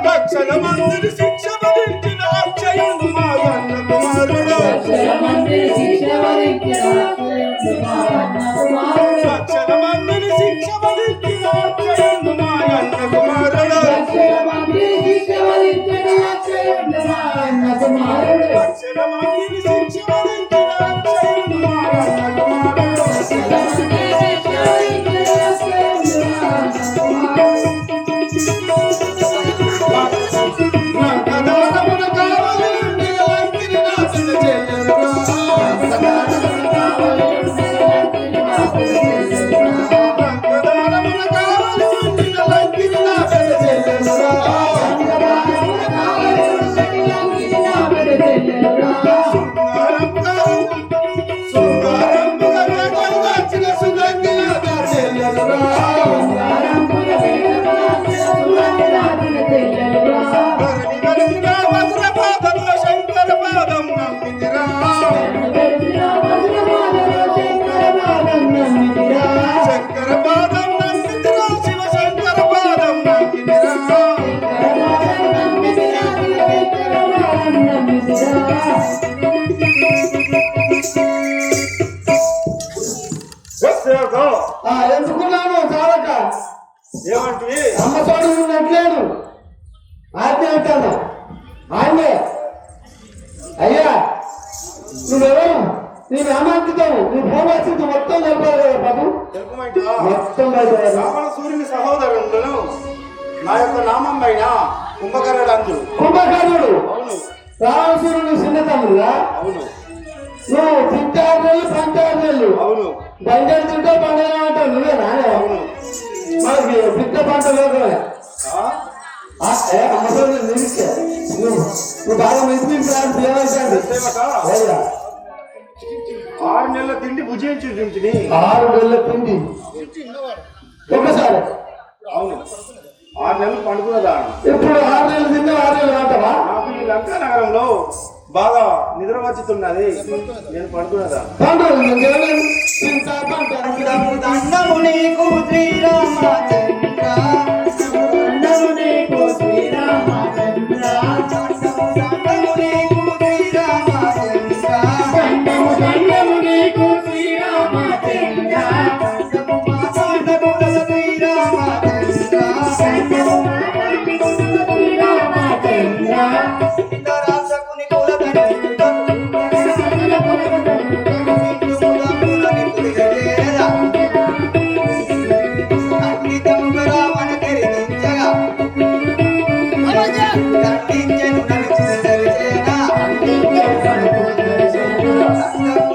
లక్షల మందిని శిక్ష వరించిన అక్షయుడు మా అన్న కుమారుడు లక్షల మందిని శిక్ష వరించిన అక్షయుడు మా అన్న కుమారుడు లక్షల మందిని శిక్ష వరించిన అక్షయుడు మా అన్న కుమారుడు లక్షల మందిని శిక్ష వరించిన అక్షయుడు మా అన్న కుమారుడు ఎందుకున్నాను చాలక ఏమంటే అమ్మ చోటు నట్లేను ఆజ్ఞ అంటాను ఆజ్ఞే అయ్యా నువ్వెవరు నీ నామాంకితం నీ భూమస్థితి మొత్తం తెలిపారు కదా బాబు మొత్తం రావణ సూర్యుని సహోదరులను నా యొక్క నామం పైన కుంభకర్ణుడు అందరు కుంభకర్ణుడు అవును రావణసూరుని చిన్న తమ్ముడుగా అవును నువ్వు తింటారు పంటారు అవును బంగారు తింటా పండుగ అంటావు నువ్వే నానే అవును మనకి బిడ్డ పంట లోకమే నువ్వు బాగా మంచి సేవక 6 నెలల తిండి భుజించు తింటిని 6 నెలల తిండి ఒకసారి అవును 6 నెలలు పండుకున్నదా ఇప్పుడు 6 నెలలు తిన్నా 6 నెలలు అంటావా నాకు ఈ లంకా నగరంలో బాగా నిద్ర వచ్చుతున్నది నేను పడుకున్నదా దండము నీకు శ్రీరామచంద్ర దండము నీకు శ్రీరామచంద్ర దండము నీకు శ్రీరామచంద్ర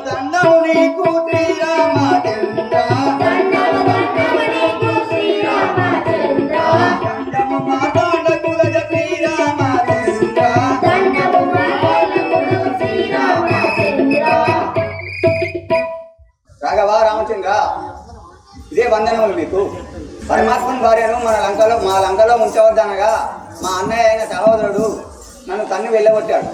దండము నీకు శ్రీరామచంద్ర దండము మాతాండము శ్రీరామచంద్ర దండము మాతాండము శ్రీరామచంద్ర రాఘవ రామచంద్ర ఇదే వందనములు మీకు పరమాత్మని భార్యను మా లంకలో ఉంచవద్దనగా మా అన్నయ్య అయిన సహోదరుడు నన్ను తన్ను వెళ్ళగొట్టాడు.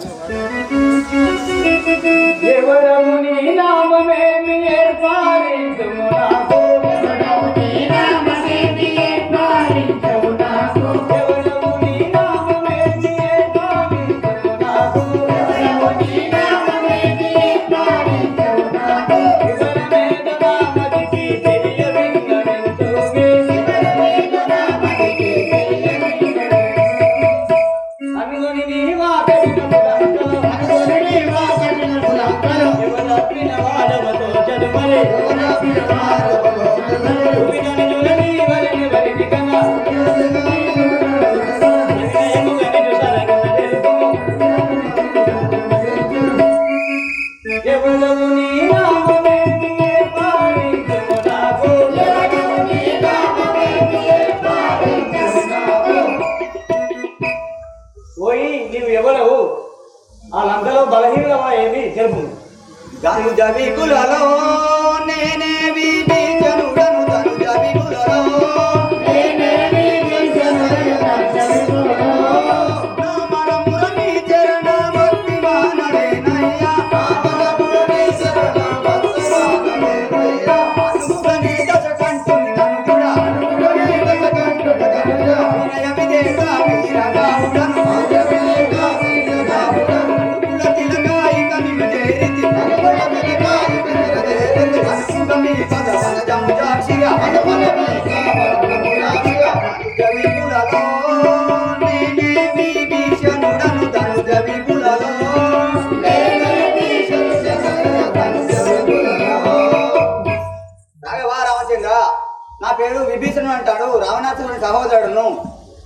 నీవు ఎవరు ఆ లంకలో బలహీనమా ఏమి తెలుపు గను జబికులలో నేనే వీటి జనుడను తను జబికులలో నేనే వీటి జనుడను తను జబికులలో నామరమురని చరణ భక్తి మానరేనయ్యా నామరమురని చరణ భక్తి మానరేనయ్యా అనుముగని దశకంఠుని తను కూడా అనుముగని దశకంఠుని తను కూడా వినయ విదే లేక వీరగావుడను కుల తిలకాయిక నిన్ను చేరితి అనుకుంట మీ పద వనజము సాక్షిగా విపులలో నేనే విభీషణుడను తనుజ విపులలో రాఘవా రామచంద్ర, నా పేరు విభీషణుడు అంటాడు, రావణాసురుని సహోదరుడును.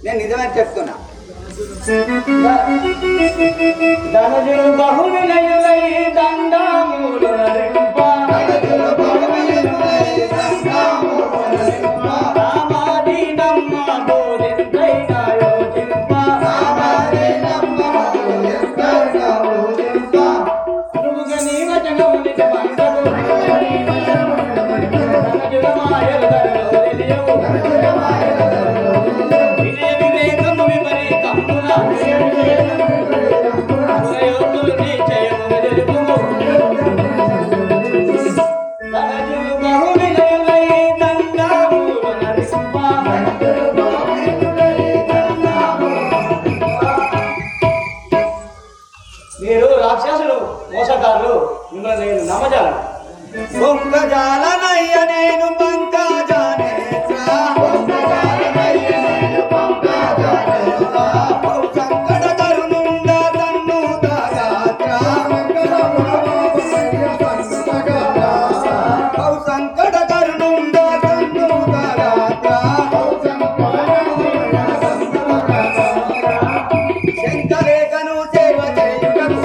నేను నిజమే చెప్తున్నా. ధనుజులు బహువినయులై దండములు నరింప రామాది నమ్మ బోధింపైనా యోచింప నువ్వుగా నీ వచనము నిజమందరు ధనుజుల మాయలు ధరలో తెలియవు వినయ వివేకము విపరీతముల ప్రయోగులు నిశ్చయముగా తెలుపుము ధనుజులు బహువినయులై దండములు నరింప మీరు రాక్షసులు మోసగారులు, మిమ్మల్ని నేను నమ్మజాలను. పొంగజాలనయ్య నేను పంకజానేత్ర సంకట కరుణుండ తన్ను దాగాత్ర సంకట కరుణుండ తన్ను దాగాత్ర శంకరేకను సేవ చేయుటకు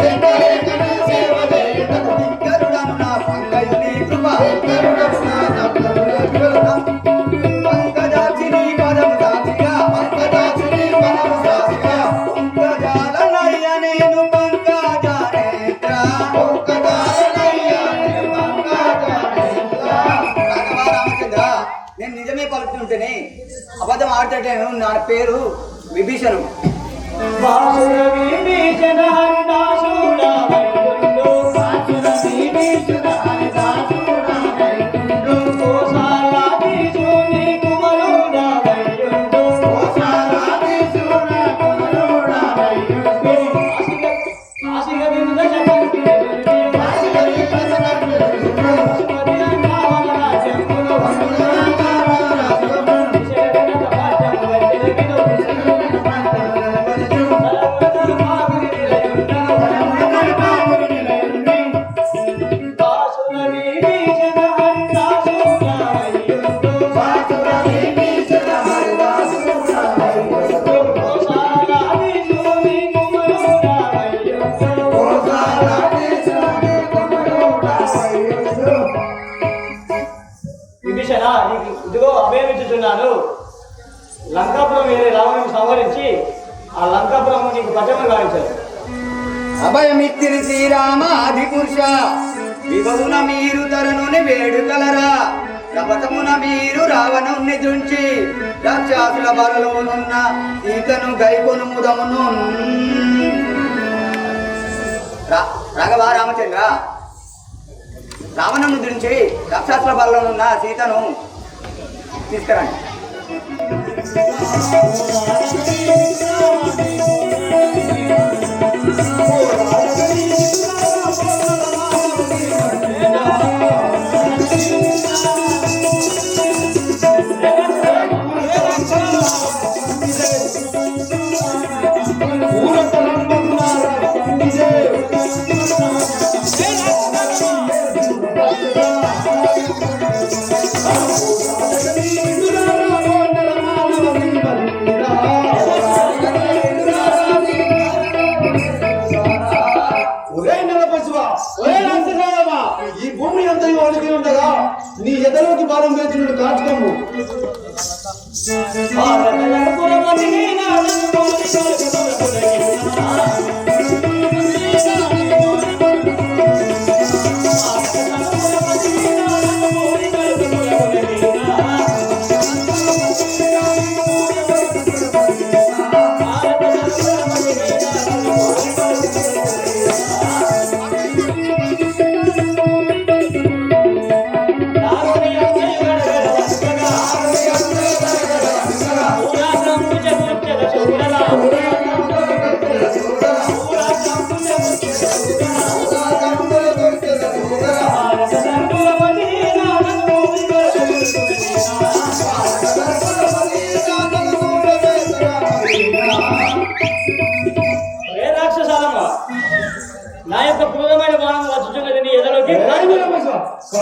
శంకరుడను నా పంకయుని కృప పంకజాక్షిని పదము సాక్షిగా పంకజాలనయ్య నేను పంకజానేత్ర రాఘవ రామచంద్ర, నేను నిజమే పలుకుతుంటేనే అబద్ధం ఆడటేను. నా పేరు విభీషణుడు. వాసుర విభీషణ హరిదాసుడ వైకుంఠు కోశాలాధీశుని కుమరుడ వైకుంఠు ఆశిగ వినుద శక్తి విభీషణ, నీకు ఇదిగో అభయమిచ్చుచున్నాను. లంకాపురం వేరే రావణుని సంహరించి ఆ లంకాపురం నీకు పట్టణం గావించాను. అభయమిత్తిరి శ్రీరామ ఆది పురుష విభవున మీరు తరుణుని వేడుకలరా ప్రపతమున మీరు రావణుని దుంచి రాక్షసుల బలలోనున్న సీతను గైకొను ముదమును రాఘవ రామచంద్ర, రావణుని దుంచి రాక్షసుల బలలోనున్న సీతను తీసుకురండి.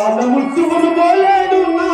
వాళ్ళ ముట్టుకుని పోలేడు నా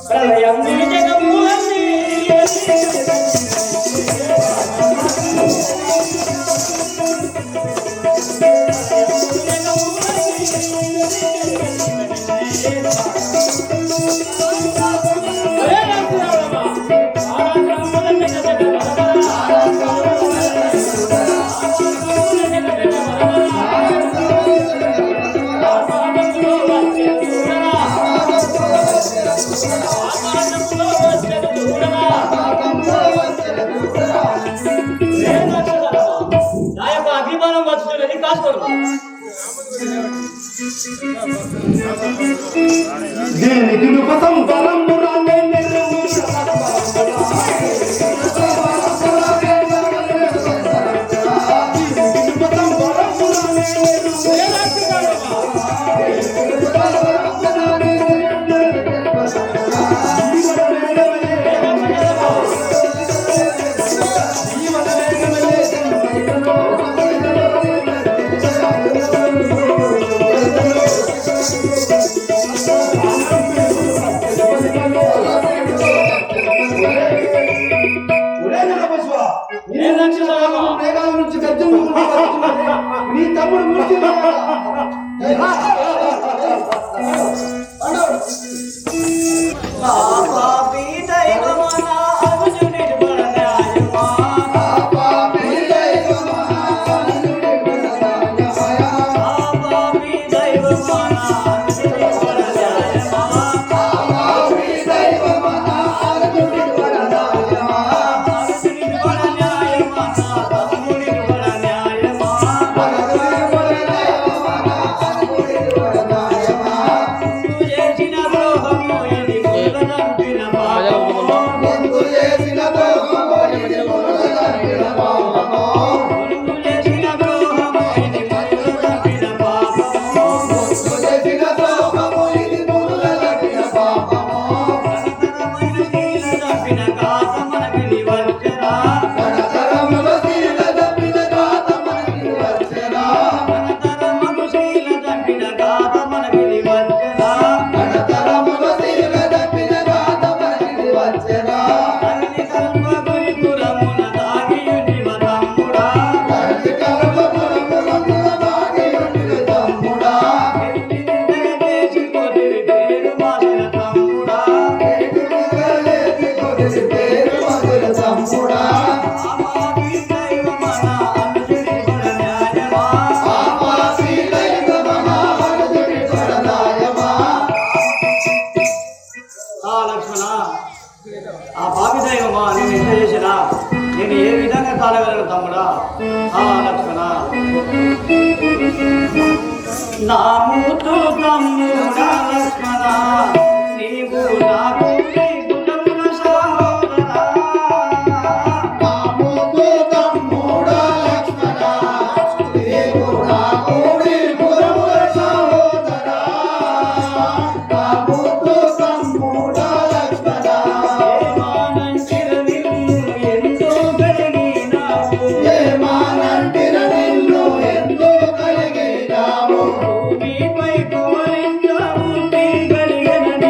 ప్రళయం జగములన్నీ నా యొక్క అభిమానం వచ్చుతున్నది కాసుకోడు. దీనికి ఉపసం బలంబు మేఘాల నుంచి గర్జన నీ తమ్ముడు మూర్తి లక్ష్మణ, ఆ పాపి దైవమా నేను ఎంత చేసినా నేను ఏ విధంగా కాలగలను తమ్ముడా? లక్ష్మణ, నా మూతు తమ్ముడా లక్ష్మణ, నీవు నాకు భూమిపై కుమరించ బుద్ధి కలిగిన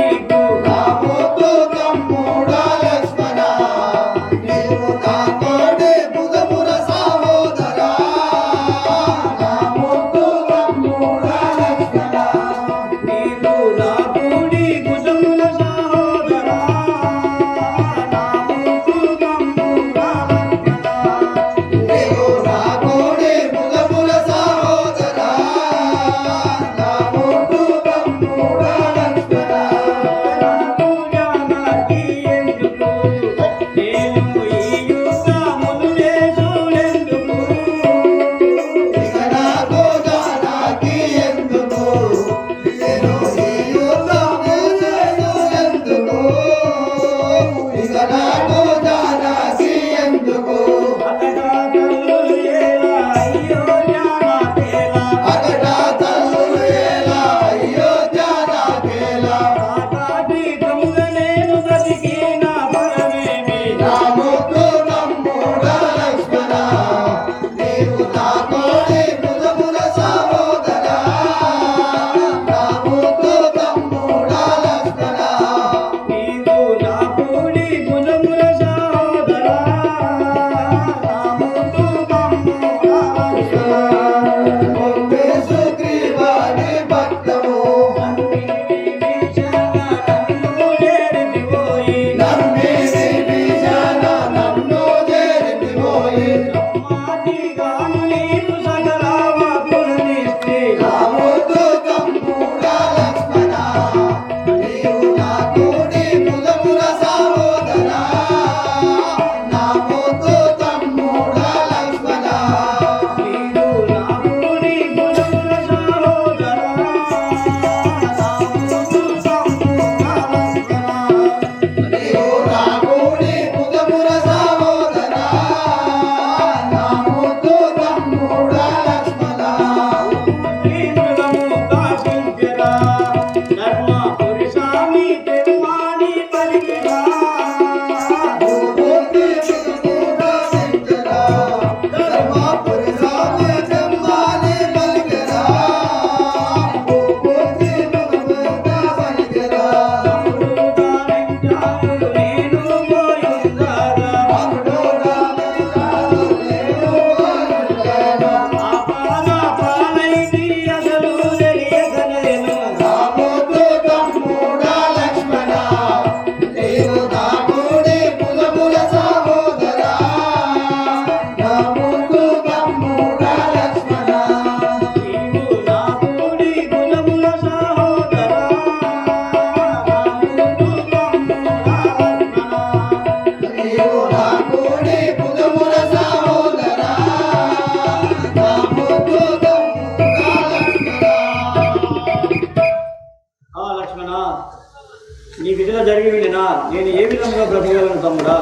జరిగి వెళ్ళినా నేను ఏ విధంగా బ్రతకగలను తమ్ముడా?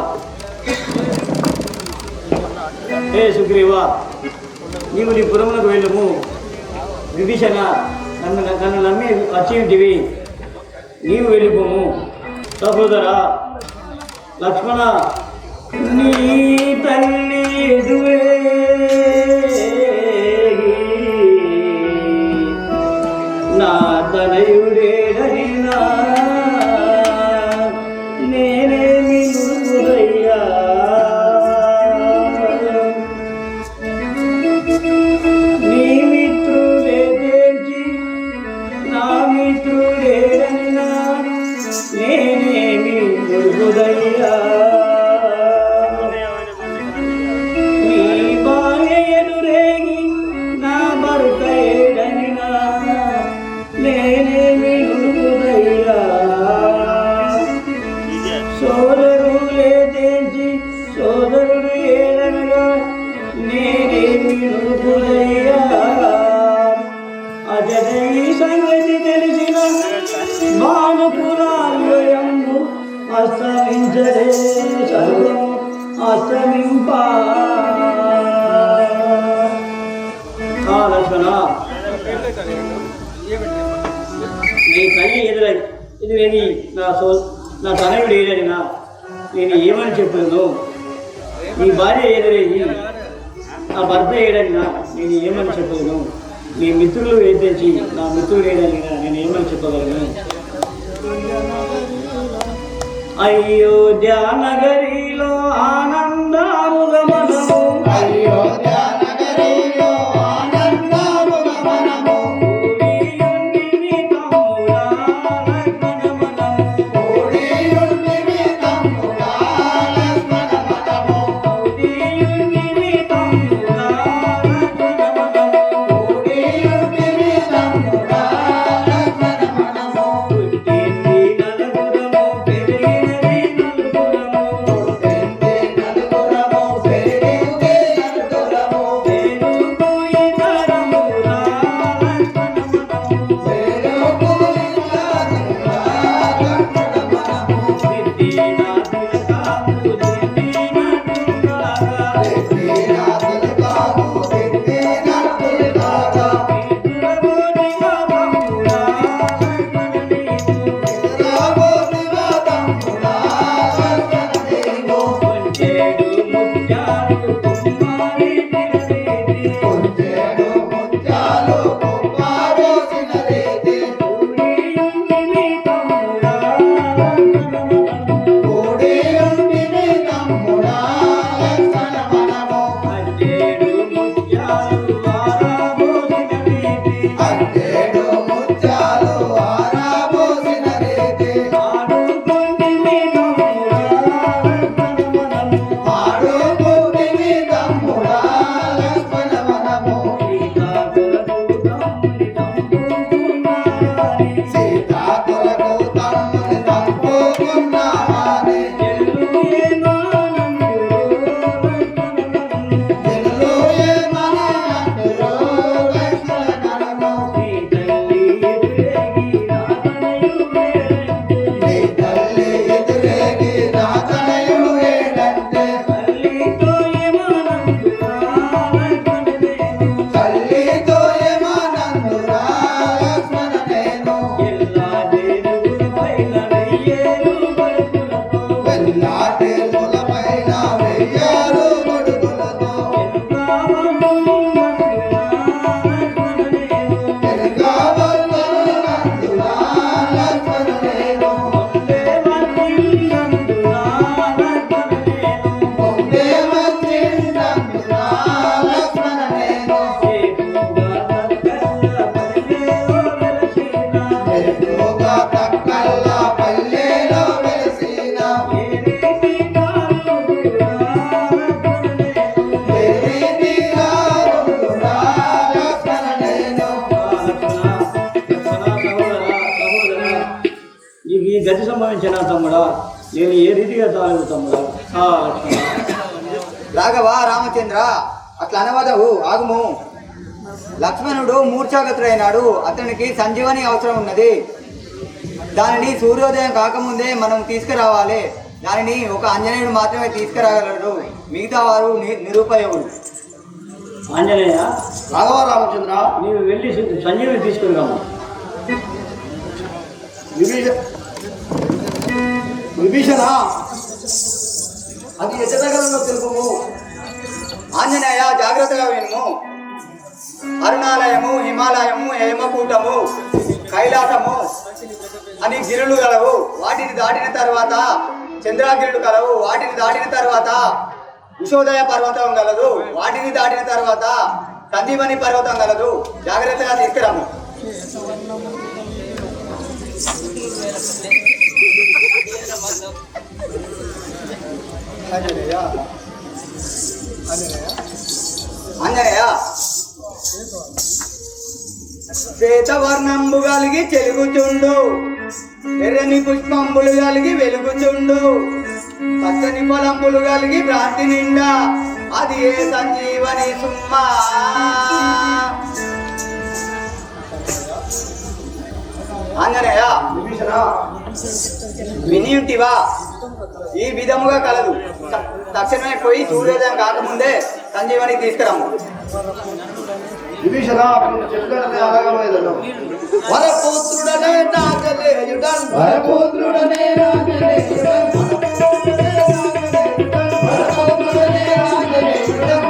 ఏ సుగ్రీవా, నీవు నీ పురమునకు వెళ్ళము. విభీషణ, నన్ను నమ్మి వచ్చి ఉంటివి, నీవు వెళ్ళిపోము. సహోదరా లక్ష్మణ, నీ తల్లి ఎదువే నా తనయుడేడైనా నేనేమి నువ్వురయ్యా. నీ మిత్రుడే తెంచి నా మిత్రుడేడైనా నేనేమి నువ్వురయ్యా. నీ భార్య ఎదురేగి నా భర్త ఏడైనా నేనేమి నువ్వురయ్యా. సోదరులే తెంచి సోదరుడు ఏడనగా నేనేమి నువ్వురయ్యా. అజయ ఈ సంగతి తెలిసిన భానుపురాలయము అస్తమించడే సర్వము అస్తమింప. లక్ష్మణ, నీ తల్లి ఎదురని నా తనయుడు ఏదైనా నేను ఏమని చెప్పాను? నీ భార్య ఎదురయ్యి నా భర్త ఏడైనా నేను ఏమని చెప్పగలను? నీ మిత్రులు ఏదైతే నా మిత్రుడు ఏడైనా నేను ఏమని చెప్పగలను? అయోధ్య నగరిలో ఆనందముగా మనము గతి సంభవించిన తమ్ముడా, నేను ఏ రీతిగా తాను తమ్ముడా? రాఘవ రామచంద్ర, అట్లా అనవదవు, ఆగుము. లక్ష్మణుడు మూర్ఛాగతుడైనాడు. అతనికి సంజీవని అవసరం ఉన్నది. దానిని సూర్యోదయం కాకముందే మనం తీసుకురావాలి. దానిని ఒక ఆంజనేయుడు మాత్రమే తీసుకురాగలడు, మిగతా వారు నిరుపయోగులు. ఆంజనేయ, రాఘవ రామచంద్ర, నీవు వెళ్ళి సంజీవిని తీసుకురాము. విభీషణ, అది ఎచ్చగలంలో తెలుపుము. ఆంజనేయ, జాగ్రత్తగా వినుము. అరుణాలయము, హిమాలయము, హేమకూటము, కైలాసము అని గిరులు గలవు. వాటిని దాటిన తర్వాత చంద్రాగిరులు కలవు. వాటిని దాటిన తర్వాత ఉషోదయ పర్వతం గలదు. వాటిని దాటిన తర్వాత సంజీవని పర్వతం గలదు. జాగ్రత్తగా తీసుకురాము. ఆంజనేయ, శ్వేతవర్ణంబు కలిగి చెలుగుచుండు, ఎర్రని పుష్పంబులు కలిగి వెలుగుచుండు, పచ్చని పొలంబులు కలిగి భ్రాంతి నిండా, అది ఏ సంజీవని సుమ్మా. ఆంజనేయ, విభీషణ, వినియుంటివా? ఈ విధముగా కలదు. తక్షణమే పోయి సూర్యోదయం కాకముందే సంజీవని తీసుకురాము. విభీషణ, చెప్పినట్లే అలాగలేదు. వరపుత్రుడనే రాజలేయుడన్, వరపుత్రుడనే రాజలేయుడన్, వరపుత్రుడనే రాజలేయుడన్,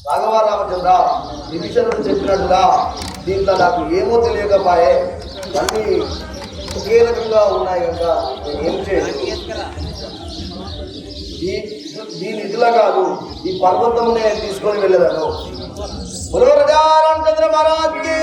రాఘవ రామచంద్ర, విభీషణుడు చెప్పినట్టుగా దీంట్లో నాకు ఏమో తెలియకపోయే, అన్నీ ఒకే రకంగా ఉన్నాయి కనుక నేను ఏం చేయలేదు. దీని ఇదిలా కాదు, ఈ పర్వతము నేను తీసుకొని వెళ్ళేదాను. బలో రాజా రామచంద్ర మహారాజ్కి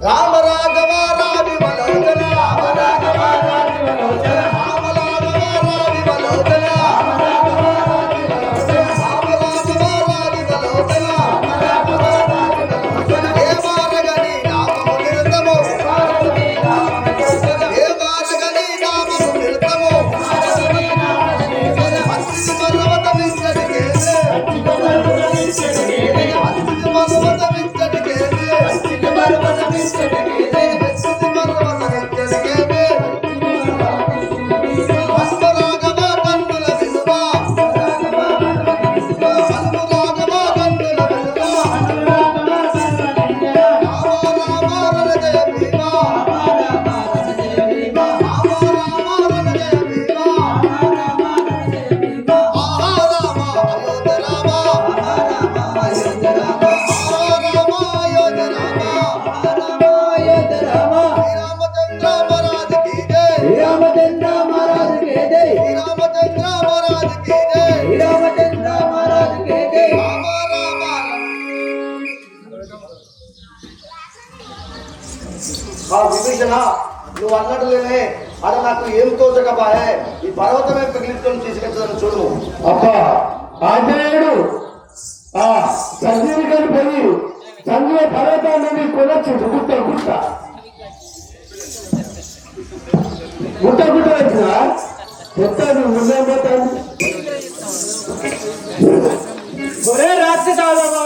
రామ రాఘవ రావి మనోజన, రామ రాఘవ రావి మనోజన, రామ రాఘవ రావి మనోజన, రామ రాఘవ రావి మనోజన, రామ రాఘవ రావి మనోజన, రామ రాఘవ రావి మనోజన. ఏ మారగని నామము నిరతము, ఏ మారగని నామము నిరతము, ఏ మారగని నామము నిరతము, మారగని నామము నిరతము. అత్తి పర్వత విచ్చడి కేసే, అత్తి పర్వత విచ్చడి కేసే, అత్తి పర్వత విచ్చడి కేసే, అత్తి పర్వత విచ్చడి కేసే, అత్తి పర్వత విచ్చడి కేసే. హనుమరాఘవ కన్నుల విలువ, హనుమరాఘవ కన్నుల విలువ, రామ రామ రణజయ భీమ, రామ రామ రణజయ భీమ, రామ రామ రణజయ భీమ, ఆహా రామ అయోధ్య రామ, ఆహా రామ అయోధ్య రామ, ఆహా రామ అయోధ్య రామ, ఆహా రామ అయోధ్య రామ. శ్రీరామచంద్ర మహారాజ్ కీ జై, శ్రీరామచంద్ర మహారాజ్ కీ జై, శ్రీరామచంద్ర మహారాజ్ కీ జై, శ్రీరామచంద్ర మహారాజ్ కీ జై. రామ రామ. విభీషణ, నువ్వు అన్నట్లుగానే అది నాకు ఏం తోచకపోయే, ఈ పర్వతమే పిగిలించుకొని తీసుకెళ్తాను చూడు. అబ్బా, ఆంజనేయుడు ఆ సంజీవికని పోయి సంజీవ పర్వతాన్ని కొనొచ్చు. గుట్ట గుట్ట గుట్ట గుట్ట వచ్చిన చెప్తాను ఉండబోతాను. ఒరే రాక్షసాదమా,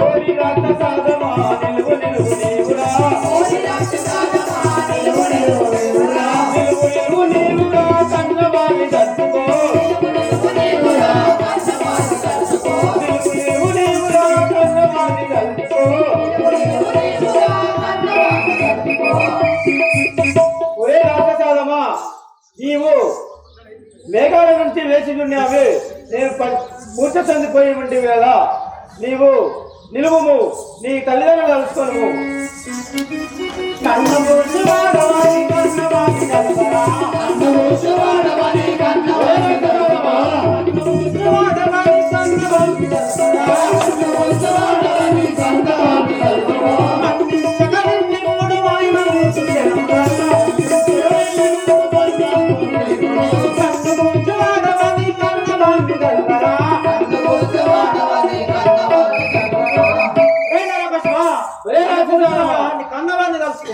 ఓరి రాక్షసాదమా, నిలువు నిలువు నీవురా, ఓరి రాక్షసాదమా, నిలువు నిలువు నీవురా, నిలువు నిలువు నీవురా, కన్నవాణి తట్టుకో, నిలువు నిలువు నీవురా, కన్నవాణి తట్టుకో, నిలువు నిలువు నీవురా, కన్నవాణి తట్టుకో, నిలువు నిలువు నీవురా, కన్నవాణి తట్టుకో. ఒరే రాక్షసాదమా, నీవు మేఘాల నుంచి వేసి ఉన్నావే, నేను మూర్ఛ చెందిపోయి ఉంటే వేళ నీవు నిలువము, నీ తల్లిదండ్రులు కలుసుకోను. కన్నవాన్ని కలుసుకో.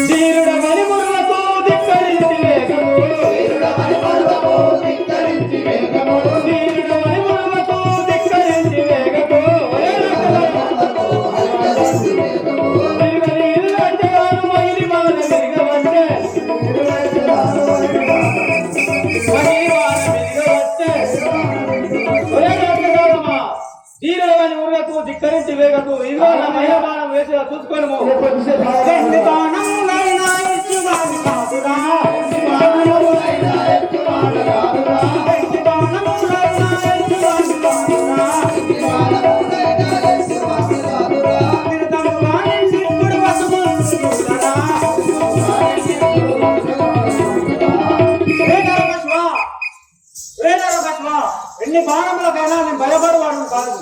ధీరుడమని మురులకు ధిక్కరించి వేగము, ధీరుడమని మురులకు ధిక్కరించి వేగము, ధీరుడమని మురులకు ధిక్కరించి వేగకు, ఇదిగో నా మహిళానం వేసి చూసుకోను. ఎన్ని బాణములకైనా నేను భయపడవాడు కాదు.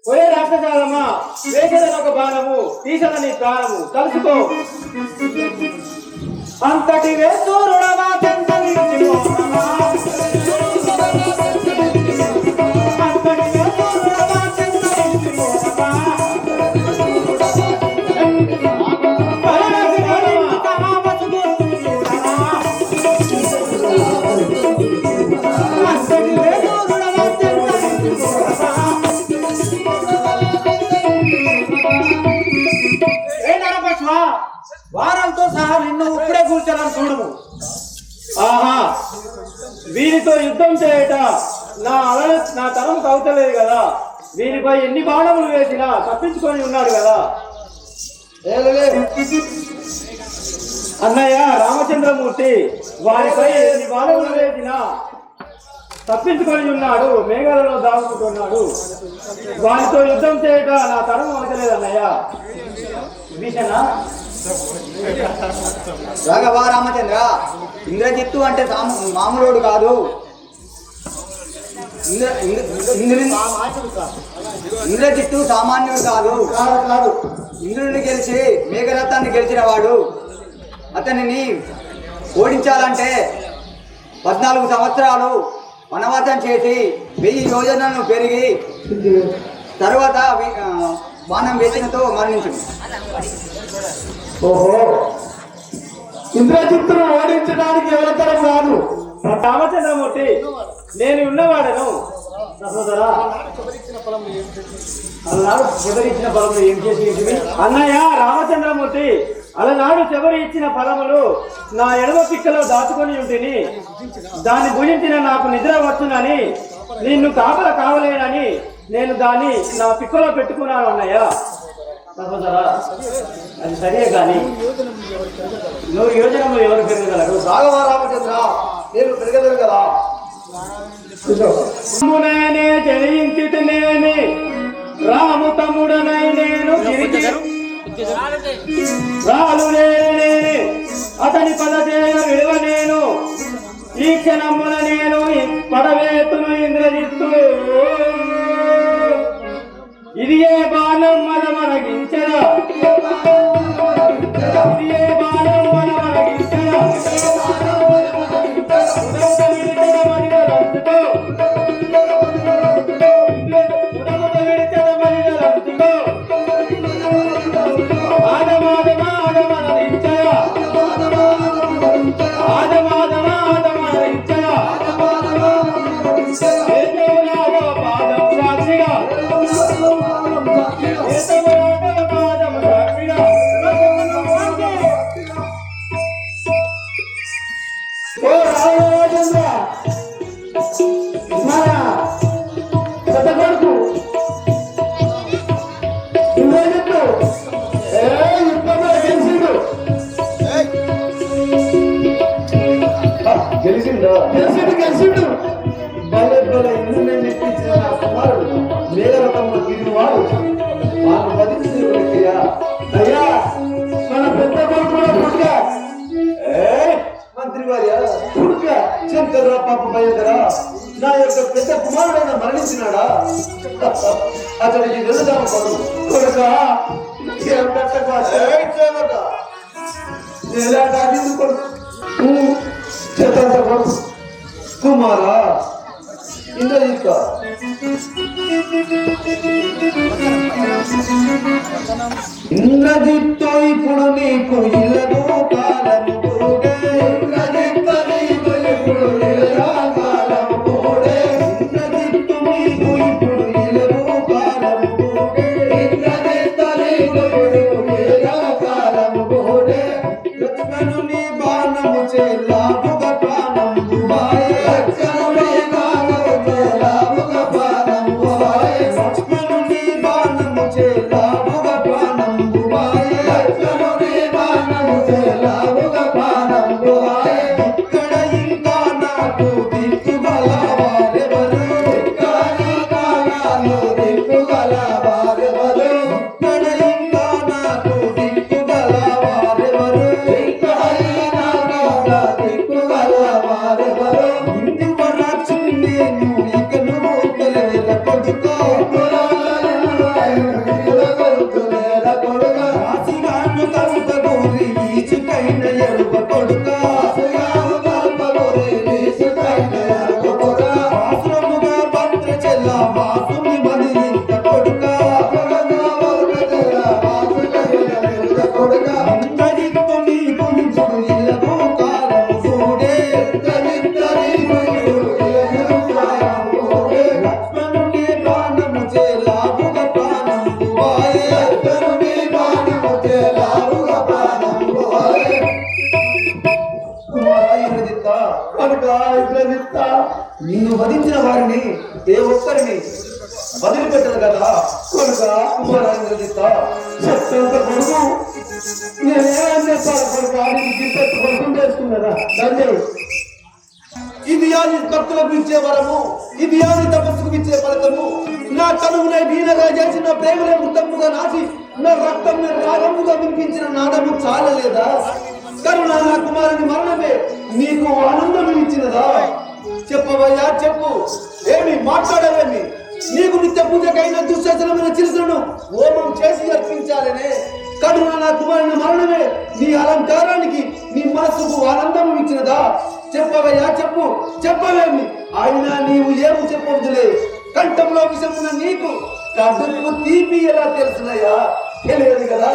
ఒరే రాక్షసాలమ్మా, వేసదని ఒక బాణము, తీసదని ప్రాణము, తలుసుకో. అంతటి వేసూరుడవా చెంత నిలిచిపోనమా, అంతటి వేసూరుడవా చెంత నిలిచిపోనమా, వారంతో సహా నిన్ను ఇప్పుడే కూర్చోని చూడము. ఆహా, వీరితో యుద్ధం చేయట నా తరం కవుతలేదు కదా. వీరిపై ఎన్ని బాణములు వేసినా తప్పించుకొని ఉన్నాడు కదా. అన్నయ్య రామచంద్రమూర్తి వారిపై ఎన్ని బాణములు వేసినా తప్పించుకొని ఉన్నాడు, మేఘాలలో దాగుతున్నాడు. వారితో యుద్ధం చేయట నా తరం అవతలేదు అన్నయ్య. విభీషణ, రాఘవ రామచంద్ర, ఇంద్రజిత్తు అంటే మామూలుడు కాదు. ఇంద్రజిత్తు సామాన్యుడు కాదు. ఇంద్రుడిని గెలిచి మేఘరథాన్ని గెలిచిన వాడు. అతనిని ఓడించాలంటే 14 సంవత్సరాలు వనవాసం చేసి 1000 యోజనలను పెరిగి తర్వాత బాణం వేసినతో మరణించింది. ఓహో, ఇంద్రజిత్తును ఓడించడానికి ఎవరితరం కాదు. రామచంద్రమూర్తి, నేను ఉన్నవాడను. అలనాడు చివరి ఇచ్చిన ఫలములు ఏం చేసి అన్నయ్య రామచంద్రమూర్తి, అలనాడు చివరి ఇచ్చిన ఫలములు నా ఎడమ పిక్కలో దాచుకొని ఉంటుంది. దాన్ని భుజించిన నాకు నిద్ర వచ్చునని, నిన్ను కాపల కావలేనని నేను దాన్ని నా పిక్కలో పెట్టుకున్నాను అన్నయ్య. సహోదరా, అది సరే కానీ 100 యోజనములు ఎవరు పెరగగలరు? రాఘవ రామచంద్ర, నేను పెరగలేరు కదా. నేనే జయించితేనేమి రాము తమ్ముడనై నేను రాలు అతని పదచేయ విలువ నేను ఈ క్షణమున నేను పడవేతును ఇంద్రజిత్తు. ఇది ఏ బాణం మనమనగించరా, ఇది ఏ బాణం మనమనగించరా, అయ్యా మన పెద్ద కొడుకు పుట్ట మంత్రి వార్య పుట్ట శంకర్రా పాప భయంకరా నా యొక్క పెద్ద కుమారుడైన మరణించినాడా అతడికి వెళ్దాము కొడుక కుమారా ఇంద్రజిత్ ఇంద్రజిత్తు ఇప్పుడు నీకు ఇల్లను కాలము పోడే ఇంద్రజిత్తు నీకు ఇప్పుడు కాలము పోడే ఇంద్రజిత్తు నీకు ఇప్పుడు ఇల్లను కాలము పోడే ఇంద్రజిత్తు నీకు ఇప్పుడు కాలము పోడే లక్ష్మణుని బాణము చేలాపుగ ప్రాణము బాయే లక్ష్మణుని బాణము చేలాపుగ ప్రాణము బాయే లక్ష్మణుని బాణము చేలాపుగ ప్రాణము బాయే లక్ష్మణుని బాణము చేలాపుగ ప్రాణము బాయే ఇక్కడ ఇంకా నాకు దిక్కుగల వారెవరు ఇక్కడ నాకు దిక్కుగల వారెవరు ఇక్కడ ఇంకా నాకు దిక్కుగల వారెవరు నిన్ను వధించిన వారిని ఏ ఒక్కరిని వదిలిపెట్టదు కదా కొడుక కుమారా ఇంద్రజిత్ చెప్పేంత కొడుకు నేనేం చేస్తాను కొడుకు ఆడికి గిట్టెట్టు కొడుకుని చేసుకున్నారా తండ్రి ఇది యాది భక్తులకు ఇచ్చే వరము ఇది యాది తపస్సుకు ఇచ్చే ఫలితము నా తనువునే వీణగా చేసిన ప్రేమలే ముత్తముగా నాచి నా రక్తం రాగముగా వినిపించిన నాదము చాలలేదా కరుణ నా కుమారుని మరణమే నీకు ఆనందం ఇచ్చినదా చెప్పవయ్యా చెప్పు ఏమి మాట్లాడవేమి నీకు నిత్య పూజకైన దుశ్శసనమైన చిరుసను హోమం చేసి అర్పించాలనే కరుణ నా కుమారుని మరణమే నీ అలంకారానికి నీ మనస్సుకు ఆనందం ఇచ్చినదా చెప్పవయ్యా చెప్పు చెప్పవేమి అయినా నీవు ఏమి చెప్పవద్దులే కంఠంలో విషమున్న నీకు కడుపు తీపి ఎలా తెలుసునయ్యా తెలియదు కదా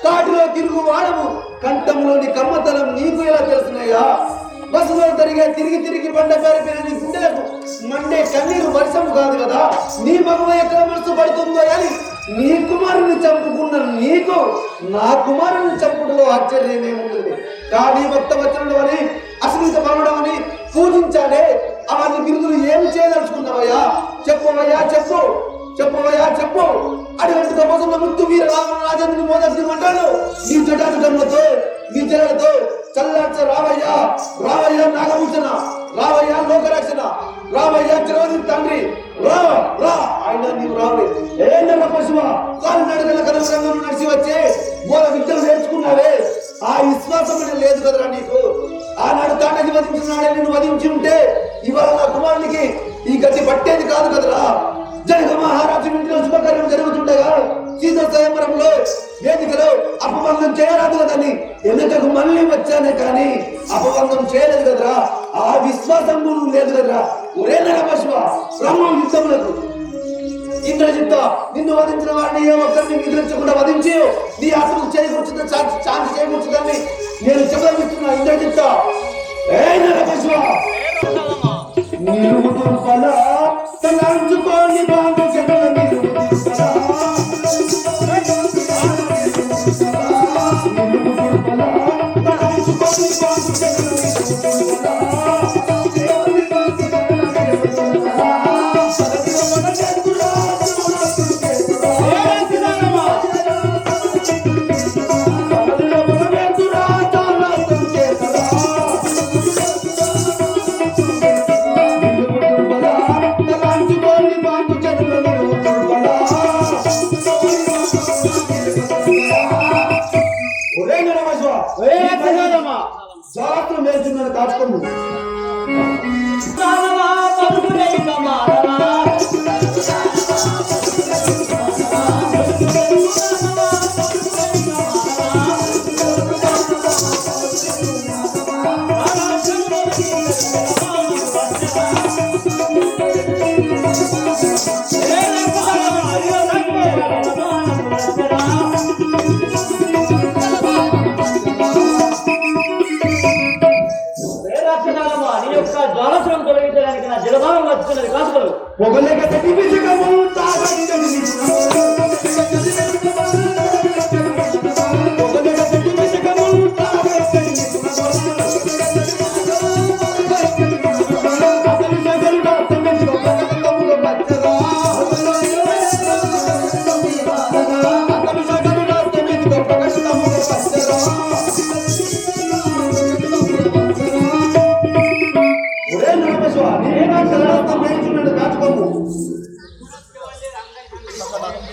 కాటిలో తిరుగు వాడము కంఠంలోని కమ్మతలం నీకు ఎలా తెలుసునయ్యా బస్సులో తిరిగి తిరిగి బండ పారిపోయిన నీ గుండెలకు మండే కన్నీరు వర్షము కాదు కదా నీ మగవ ఎక్కడ మనసు పడుతుందో అని నీ కుమారుని చంపుకున్న నీకు నా కుమారుని చంపుటలో ఆశ్చర్యమేముంటుంది కానీ భక్త వచనుడు అని అశ్లీత పనుడు అని పూజించాలే అవన్నీ బిరుదులు ఏమి చేయదలుచుకున్నావయ్యా చెప్పవయ్యా చెప్పు చెప్పవయ్యా చెప్పు అటువంటి తపస్సులో ముత్తు వీర రాజేంద్రుని మోదర్శి అంటాడు నీ జటాజటములతో నీ జలలతో చల్లార్చ రావయ్యా రావయ్యా నాగభూషణ రావయ్యా లోకరక్షణ రావయ్యా చిరవది తండ్రి రా రా ఆయన నీవు రావలేదు ఏంటన్నా పశువ కాలు నడకల కనవరంగం నడిచి వచ్చే మూల విద్యలు నేర్చుకున్నావే ఆ విశ్వాసం లేదు కదరా నీకు ఆనాడు తాటకి వధించినాడే నిన్ను వధించి ఉంటే ఇవాళ నా కుమారునికి ఈ గట్టి పట్టేది కాదు కదరా జనక మహారాజు ఇంట్లో శుభకార్యం జరుగుతుండగా సీత స్వయంవరంలో వేదికలో అపవందం చేయరాదు కదని ఎన్నికకు మళ్ళీ వచ్చానే కానీ అపవందం చేయలేదు కదరా ఆ విశ్వాసం లేదు కదరా ఒరే నరపశువ బ్రహ్మ యుద్ధములకు ఇంద్రజిత్ నిన్ను వధించిన వాడిని ఏ ఒక్కరిని నిద్రించకుండా వధించి నీ ఆత్మకు చేయకూర్చున్న శాంతి చేయకూర్చుదని నేను చెప్పిస్తున్నా ఇంద్రజిత్ ఏ నరపశువ నిరుముడు ఫల తలంచుకోని బాగు జగల నిరుముడు జాగ్రత్త మేల్చున్నాను కాచుకోము. జ్వాలస్వం తొలగించడానికి నా జలభావం వచ్చున్నది కాసుకోలు పొగలేక తగ్గిపించకము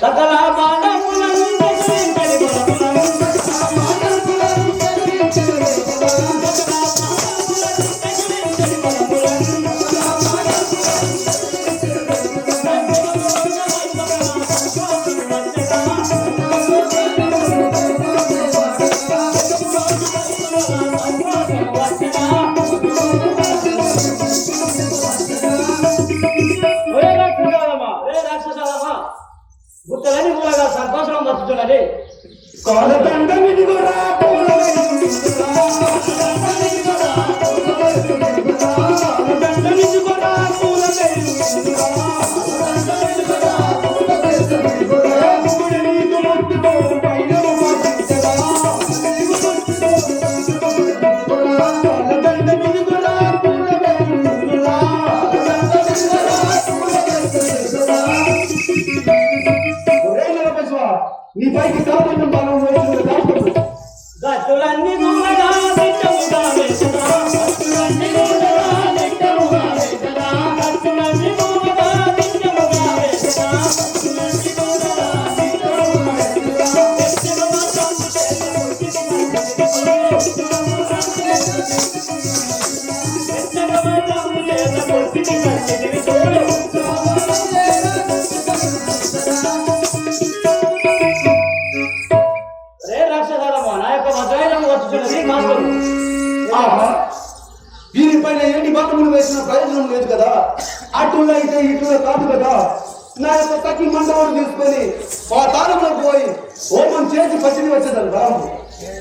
సకల గుట్టలని మూలగా సంతోషం వచ్చుతున్నది. నీ పైకి కాపాడిన బలం గట్టులన్నీ మూలగా నిత్యముగా వేసదా గట్టులన్నీ మూలగా నిత్యముగా వేసదా గట్టులన్నీ మూలగా నిత్యముగా వేసదా గట్టులన్నీ మూలగా నిత్యముగా వేసదా ఎత్తెగమ సంపు చేత కొట్టిని కట్టిని తోడు దీనిపైన ఎన్ని బాటములు వేసిన ప్రయోజనం లేదు కదా. అటులో అయితే ఇటులో కాదు కదా. నా యొక్క తగ్గి మండవాడు తీసుకొని మా తారంలో పోయి హోమం చేసి పచ్చిని వచ్చేదాన్ని రాము.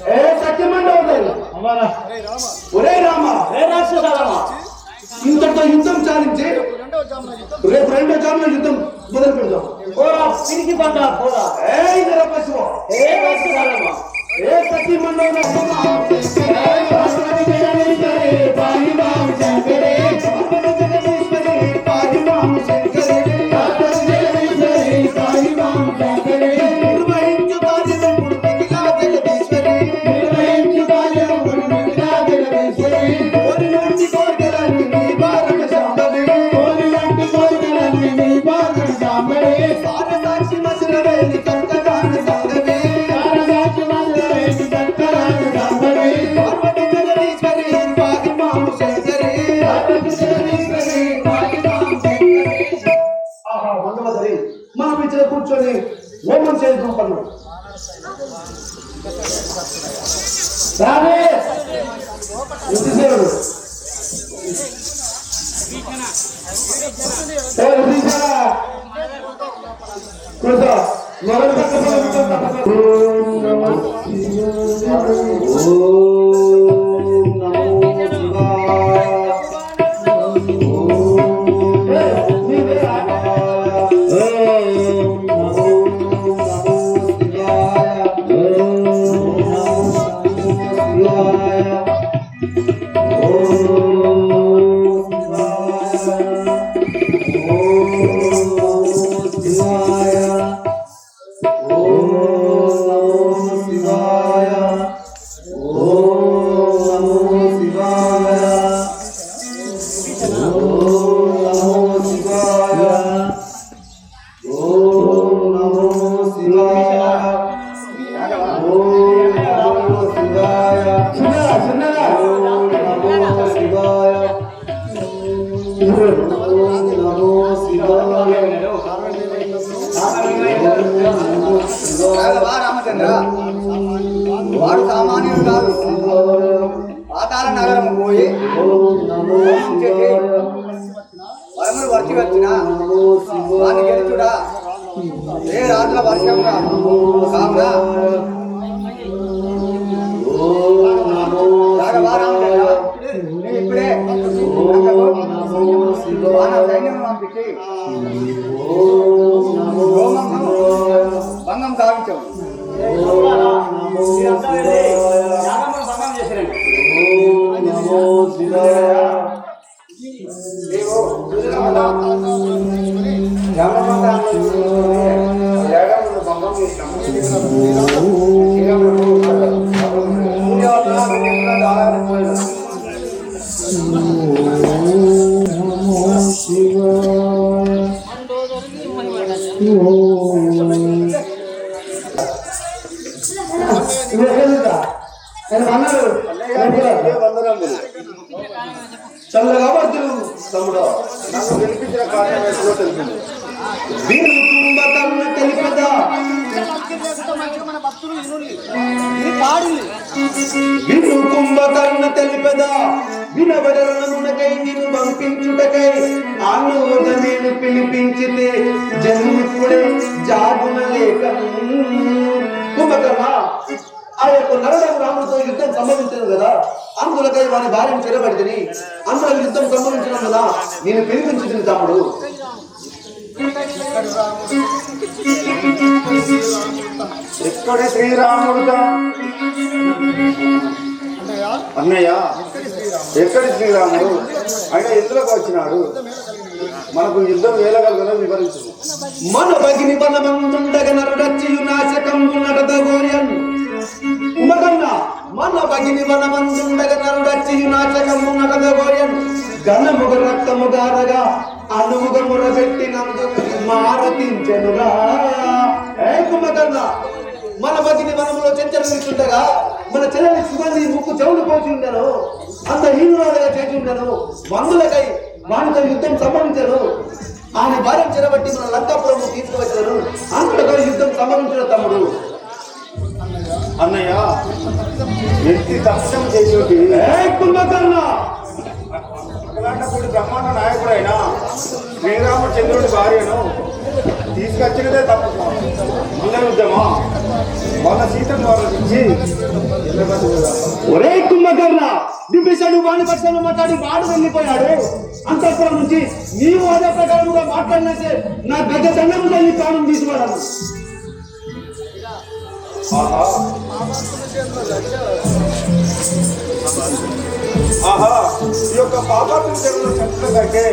ఏ సత్య మండవుతారు ఒరే రామ ఇంతటితో యుద్ధం చాలించి రేపు రెండో జామున యుద్ధం మొదలు పెడదాం. తిరిగి పండా పోరా ఏ పశువు ఏ సత్య మండవ మనం ఇచ్చిన కూర్చొని హోమం చేద్దాం పన్ను ఓం రాఘవా రామచంద్ర, వాడు సామాన్యుడు కాదు. పాతాళ నగరం పోయి వరములు వర్చి వచ్చిన వాడిని గెలుచుడా ఏ రాత్రుల వర్షం కావున రాఘవా రామచంద్ర, నేను ఇప్పుడే సైన్యం పంపించి భంగం సాగించావు. చల్లగా వర్తులు తమ్ముడు, నాకు వినిపించిన కారణం ఏంటో తెలిసింది. తెలిపదా కుంభకర్ణ తెలిపదా వినబడరనమునకై నిన్ను పంపించుటకై ఆనువుగా నేను పిలిపించితే జన్మిప్పుడే జాగున లేక కుంభకర్ణ ఆ యొక్క నరడం రాముడితో యుద్ధం సంభవించను కదా, అందులకై వారి భార్యను చెరబడితిని. అందులో యుద్ధం సంభవించడం కదా నేను పిలిపించుతుంది తమ్ముడు. ఎక్కడి శ్రీరాముడుగా అన్నయ్య, ఎక్కడి శ్రీరాముడు ఆయన ఎందులోకి వచ్చినాడు? మనకు యుద్ధం వేలగలగలో వివరించు. మన భగిని బలమంతుండగ నరుడచ్చియు నాశకంబు నడదగోర్యన్ ఉమగన్న మన భగిని బలమంతుండగ నరుడచ్చియు నాశకంబు నడదగోర్యన్ ఘనముగ రక్తము గారగా అనుముగ మురబెట్టినందుకు మారతించెనుగా. ఏ కుమగన్న, మన భగిని వనములో చెంచలనిస్తుండగా మన చెల్లని సుగంధి ముక్కు చెవులు పోచి ఉండను, అంత హీనురాలుగా చేసి ఉండను. మందులకై వానితో యుద్ధం సంభవించను. ఆయన భార్య చెరబట్టి మన లంకాపురం తీసుకువచ్చారు. అంతలో యుద్ధం సంభవించిన తమ్ముడు. అన్నయ్య, ఎత్తి తప్సం చేసేటి కుంభకర్ణ అలాంటప్పుడు బ్రహ్మాండ నాయకుడైన శ్రీరామచంద్రుడి భార్యను తీసుకొచ్చినదే తప్పు. మంగళ యుద్ధమా వాళ్ళ సీతను వాళ్ళకి ఒరే కుంభకర్ణ, విభీషణుడు వాణి పక్షాలు మాట్లాడి వాడు వెళ్ళిపోయాడు. అంతఃపురం నుంచి నీవు అదే ప్రకారంగా మాట్లాడినట్టే నా గజ దండం తల్లి ప్రాణం తీసుకున్నాను. ఆహా, ఈ యొక్క పాపాత్మ చెరువులో చక్కగా కంటే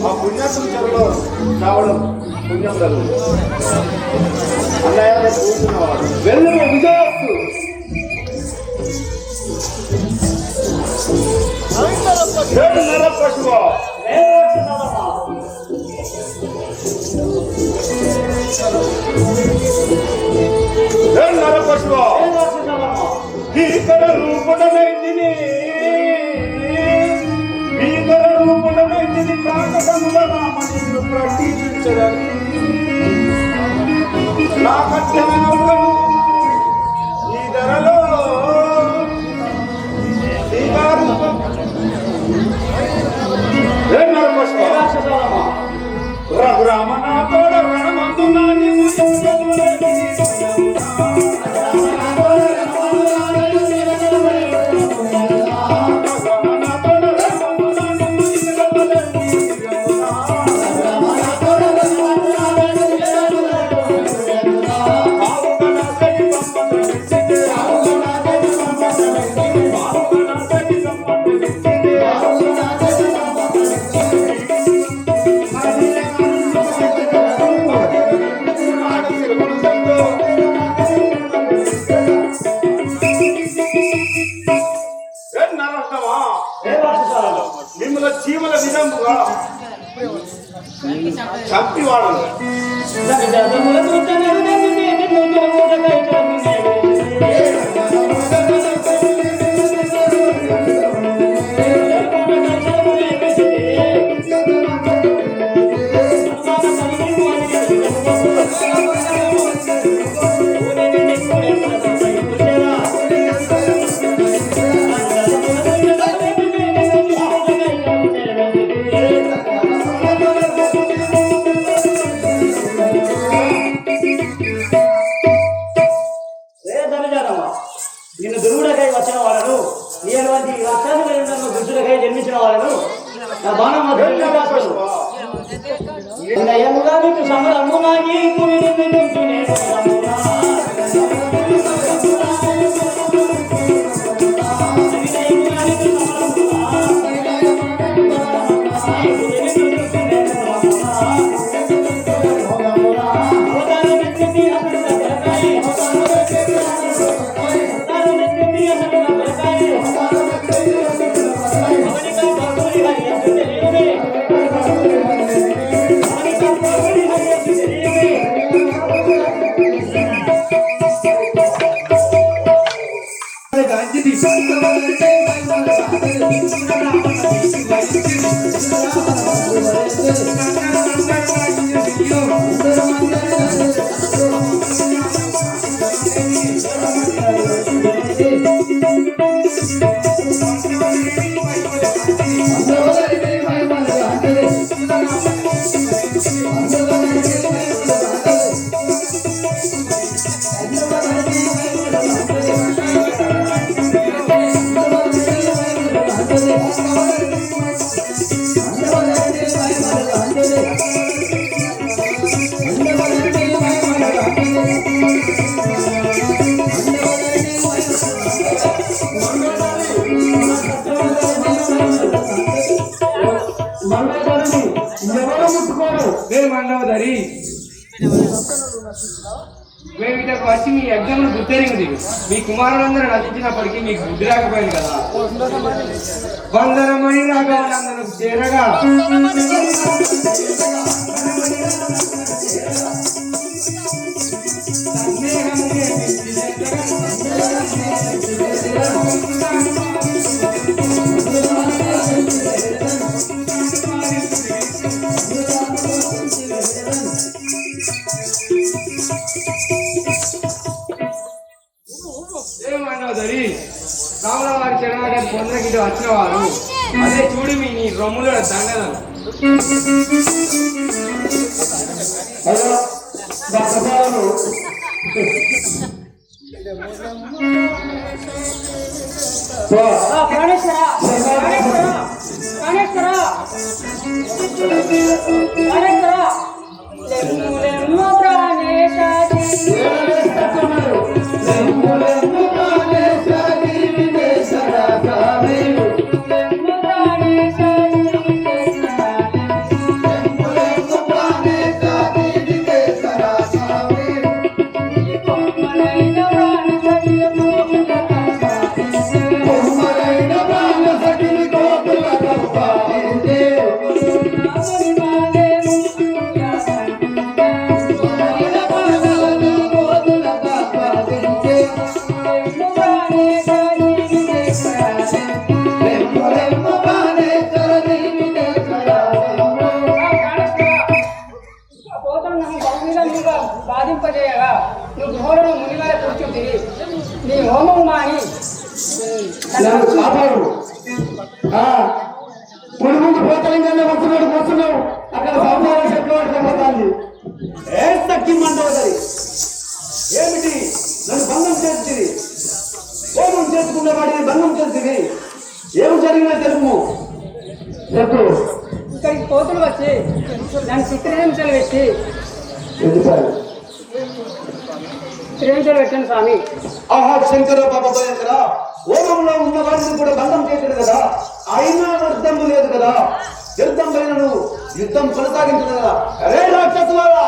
ఆ పుణ్యాత్మ చెరువులో రావడం పుణ్యం కలుగు. అన్నయ్య కూర్చున్నవాడు వెళ్ళు విజయస్తు. పశువా నరపశువా భీకర రూపుడమైంది, భీకర రూపుడమైంది కాకముల రామని ప్రకటించదని నా కట్టాను ఈ ధరలో రఘురామ నా తోడ రణమందున్నాని మిమ్మల్ని చీమల విధముగా చంపివాడను. నిన్ను దుర్గుడకై వచ్చిన వాళ్ళను నీటువంటి లక్షాధిపతి దుష్టులకై జన్మించిన వాళ్ళను నా బాణం ఎముగా నీకు సమరము నాగి మండవదరి మేము ఇక్కడికి వచ్చి మీ యజ్ఞమును గుర్తెరిగింది. మీ కుమారులందరూ నటించినప్పటికీ మీకు బుద్ధి రాకపోయింది కదా. వందనమని రాఘవనందనకు చేరగా రాముల వారి శరణాగతి పొందగిట వచ్చిన వారు అదే చూడు మీ నీ రొమ్ముల దండలను. బాధింపజేయగా నువ్వు ఘోరను మునిగాల కూర్చుంది నీ హోమము మాని ముందు పోతలింగానే వస్తున్నాడు అక్కడ సంసారం చెట్లు ఏ తక్కి మండవదరి ఏమిటి నన్ను బంధం చేస్తుంది హోమం చేసుకున్న వాడిని బంధం చేస్తుంది ఏమి జరిగినా తెలుపు చెప్పు. ఇక్కడికి కోతులు వచ్చి నన్ను చిత్రహింసలు పెట్టి చిత్రహింసలు పెట్టాను స్వామి. ఆహా శంకర బాబా భయంకర హోమంలో ఉన్న వాడిని కూడా బంధం చేశాడు కదా, అయినా అర్థం లేదు కదా. యుద్ధం పైన యుద్ధం కొనసాగించదు కదా. అరే రాక్షసులారా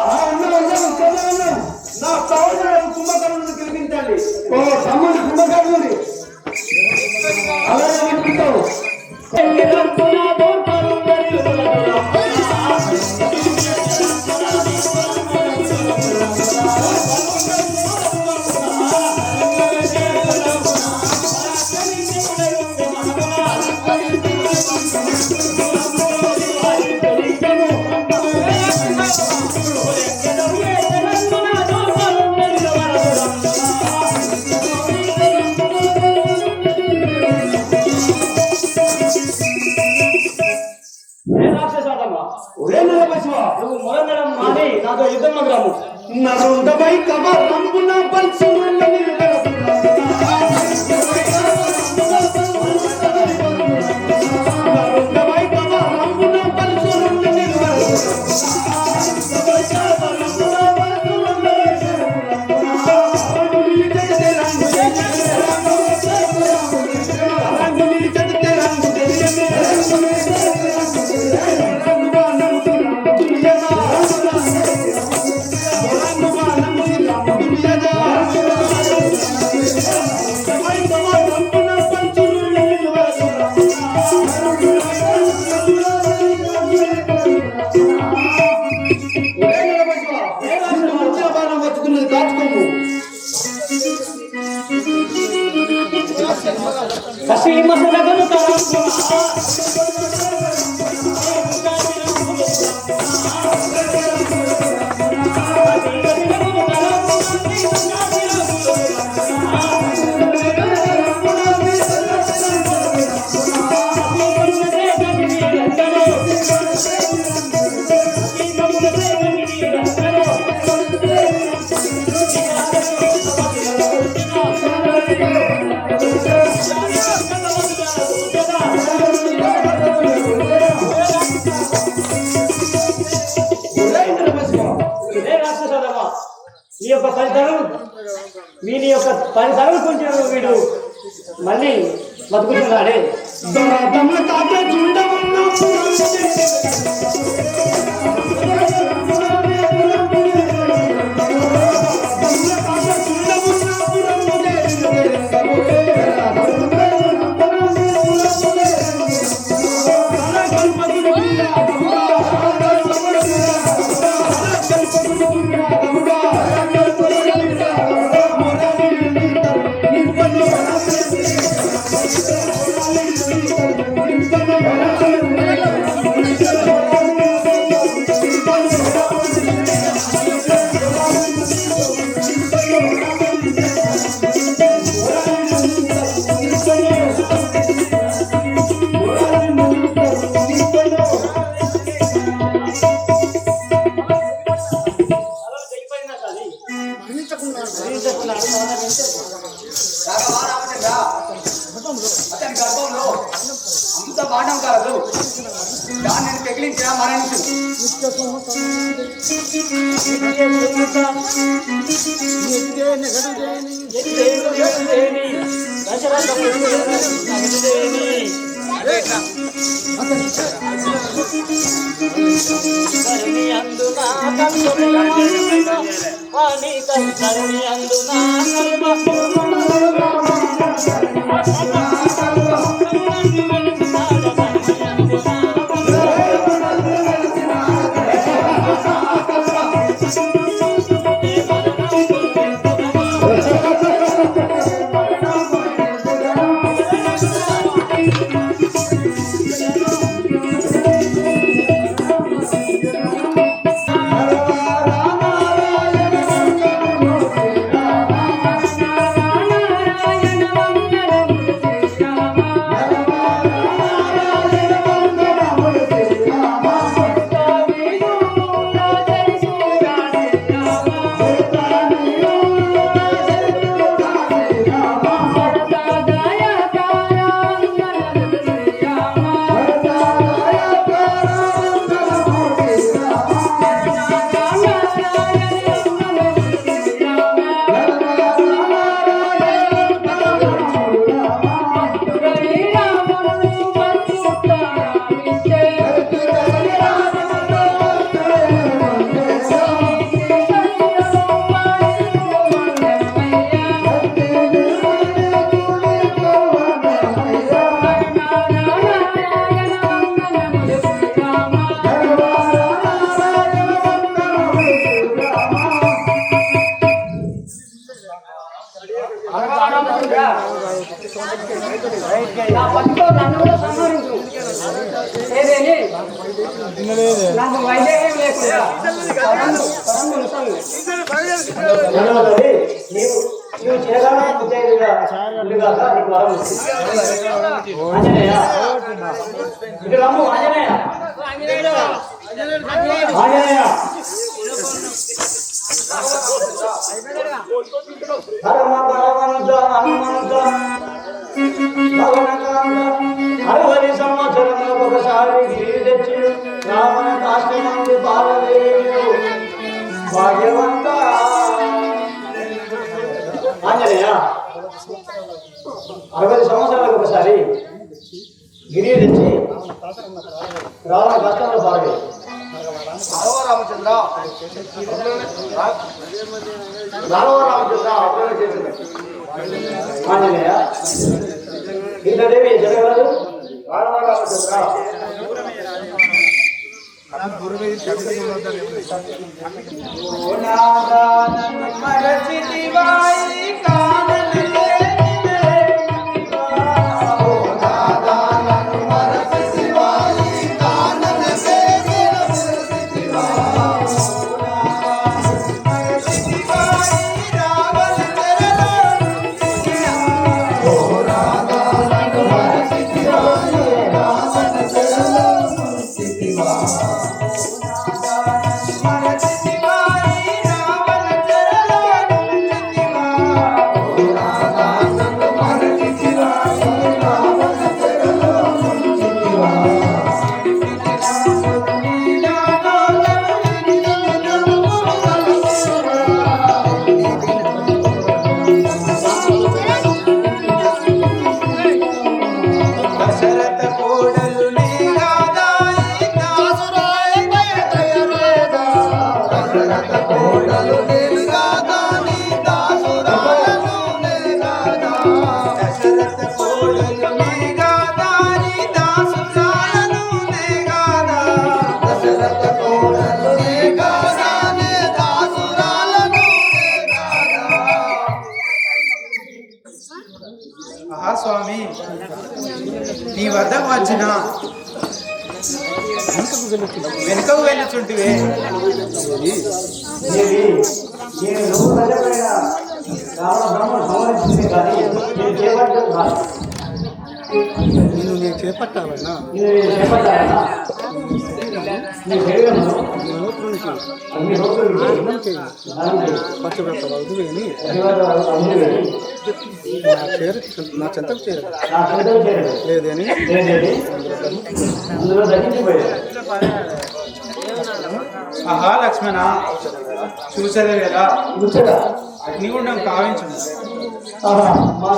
నా సహోదరుడు కుంభకర్ణుని పిలిపించండి. ఓ తమ్ముడు కుంభకర్ణుని అలాగే అనుకుంటావు. కసి మసలగను తరంపున నీ యొక్క పది తరలు కొంచెం వీడు మళ్ళీ బతుకుతున్నాడే రామచంద్ర అతని గర్భంలో అంత బాండం కాదు దాన్ని నేను పెగిలించిన మరణించు నాకు వైద్యం లేకుండా నువ్వు చిరకాలం ముద్దైదుగా ఉండుగాక నీకు వరం ఇస్తుంది. ఆంజనేయ ఇటు రమ్ము ఆంజనేయ ఆంజనేయ అరవై సంవత్సరంలో ఒకసారి గిరి తెచ్చి రావణ కాష్టమంది పాలదేవు భాగ్యవంత ఆంజనేయ 60 సంవత్సరాలకు ఒకసారి గిరి తెచ్చి రావణ కష్టంలో పాలదేవు రామచంద్ర అభివృద్ధి చేసింది ఆంజనేయ ఇంద్రదేవి జరగదు రామచంద్ర మరచితివాయి కానలే మహాస్వామి నీ వద్దకు వచ్చిన వెనుకకు వెళ్ళుచుంటివే. నేను నువ్వు ప్రజలైన రావణ బ్రహ్మను సంహరించింది కానీ నేను చేపట్టడం కాదు. నేను చేపట్టాలన్నా నేను చేపట్టాలన్నా నీ శరీరంలో అన్ని రోజులు నా చెంతకు చేయాలి నా సంతం చేయలేదు లేదని అందులో దక్కించిపోయాడు. ఆహా లక్ష్మణ చూసలే కదా కూర్చోగా అగ్నిగుండం కావించు.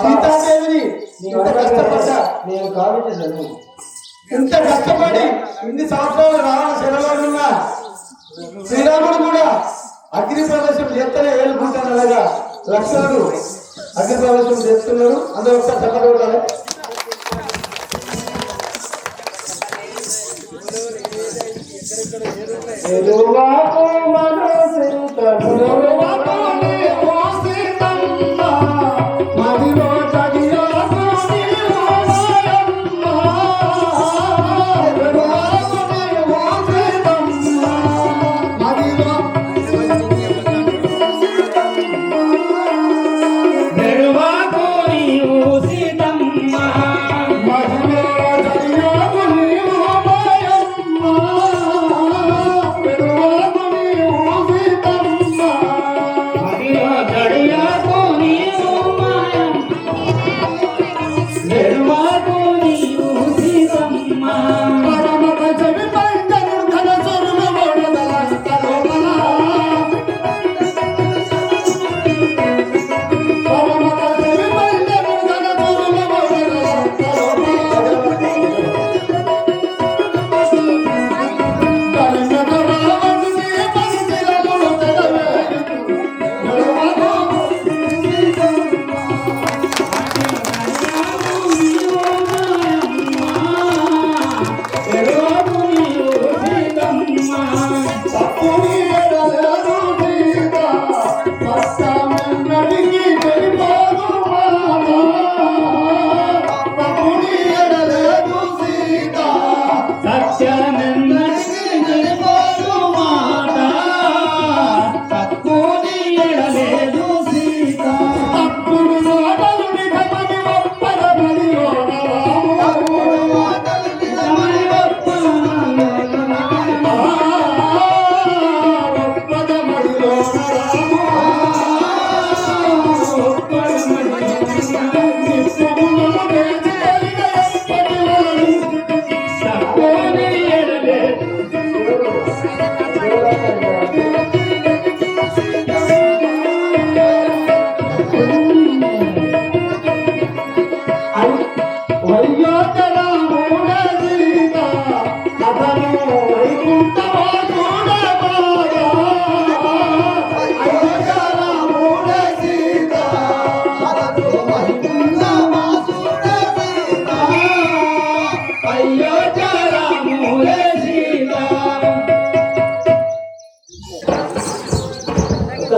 సీతాదేవిని నేను కావించలేదు. ఇంత కష్టపడి ఇన్ని సంవత్సరాలు రావణ శరలోనున్నా శ్రీరాముడు కూడా అగ్ని ప్రవేశం చేస్తేనే ఏలుకుంటాను. అలాగా లక్ష్మణుడు అగ్ని ప్రవేశం చేస్తున్నారు. అందరూ ఒకసారి చెప్పడం ఉండాలి.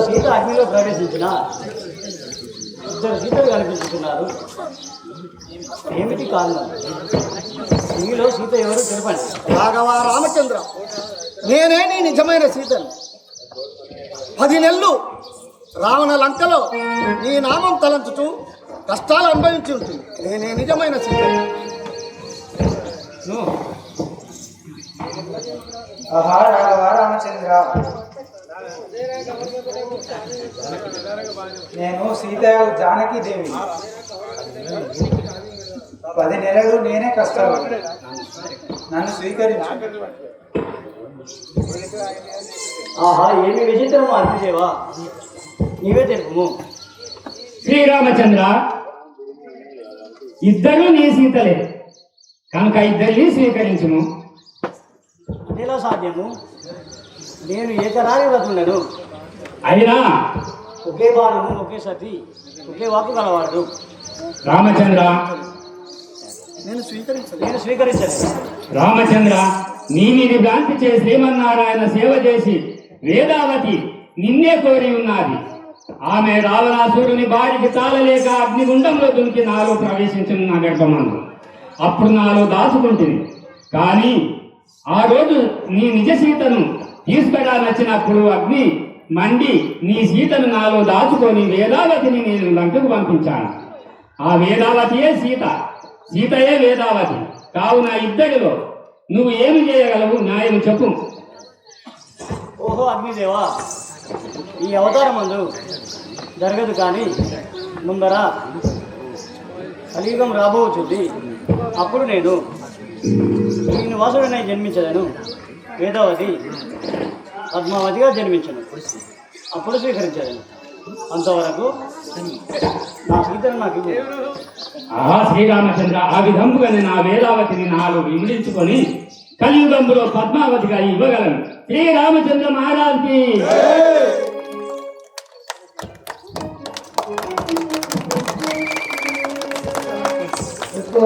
సీత అగ్నిలో ప్రవేశించిన ఇద్దరు సీతలు కనిపించుతున్నారు. ఏమిటి కారణం? ఇందులో సీత ఎవరు తెలపండి. రాఘవ రామచంద్ర, నేనే నీ నిజమైన సీతను. 10 నెలలు రావణ లంకలో నీ నామం తలంచుతూ కష్టాలు అనుభవించి ఉంటుంది. నేనే నిజమైన సీతను. ఆహా రాఘవ రామచంద్ర, నేను సీత జానకి దేవి. 10 నెలలు నేనే కష్టాలు, నన్ను స్వీకరించు. ఆహా, ఏమి విచిత్రమో అనిపించేవా? నీవే తెలుపు. శ్రీరామచంద్ర, ఇద్దరు నీ సీతలే కనుక ఇద్దరిని స్వీకరించుము. అదేలా సాధ్యము? నేను ఏకరాని వ్రతుండను. అయినా ఒకే బాణము, ఒకే సతి, ఒకే వాకు గలవాడు. రామచంద్ర, నేను స్వీకరించలేదు. స్వీకరించలేదు. రామచంద్ర, నీ మీద భ్రాంతి చే శ్రీమన్నారాయణ సేవ చేసి వేదావతి నిన్నే కోరి ఉన్నది. ఆమె రావణాసురుని బారికి తాళలేక అగ్నిగుండంలో దునికి నాలో ప్రవేశించిన నా గర్భమందు అప్పుడు నాలో దాచుకుంటుంది. కానీ ఆ రోజు నీ నిజ సీతను తీసుకెళ్ళాలొచ్చినప్పుడు అగ్ని మండి నీ సీతను నాలో దాచుకొని వేదావతిని నేను లంకకు పంపించాను. ఆ వేదావతియే సీత, సీతయే వేదావతి. కావున ఇద్దరిలో నువ్వు ఏమి చేయగలవు న్యాయం చెప్పు. ఓహో అగ్నిదేవా, ఈ అవతారం మందు జరగదు, కానీ ముందర కలియుగం రాబోచుంది. అప్పుడు నేను శ్రీనివాసుడినై జన్మించదను, వేదావతి పద్మావతిగా జన్మించను, అప్పుడు స్వీకరించదను. అంతవరకు నా సీతను నాకు ఇవ్వు. ఆహా శ్రీరామచంద్ర, ఆ విధంగానే నా వేదావతిని నాలో విమిడించుకొని కలియుగంలో పద్మావతిగా ఇవ్వగలను. శ్రీరామచంద్ర మహారాజ్కి ఎక్కువ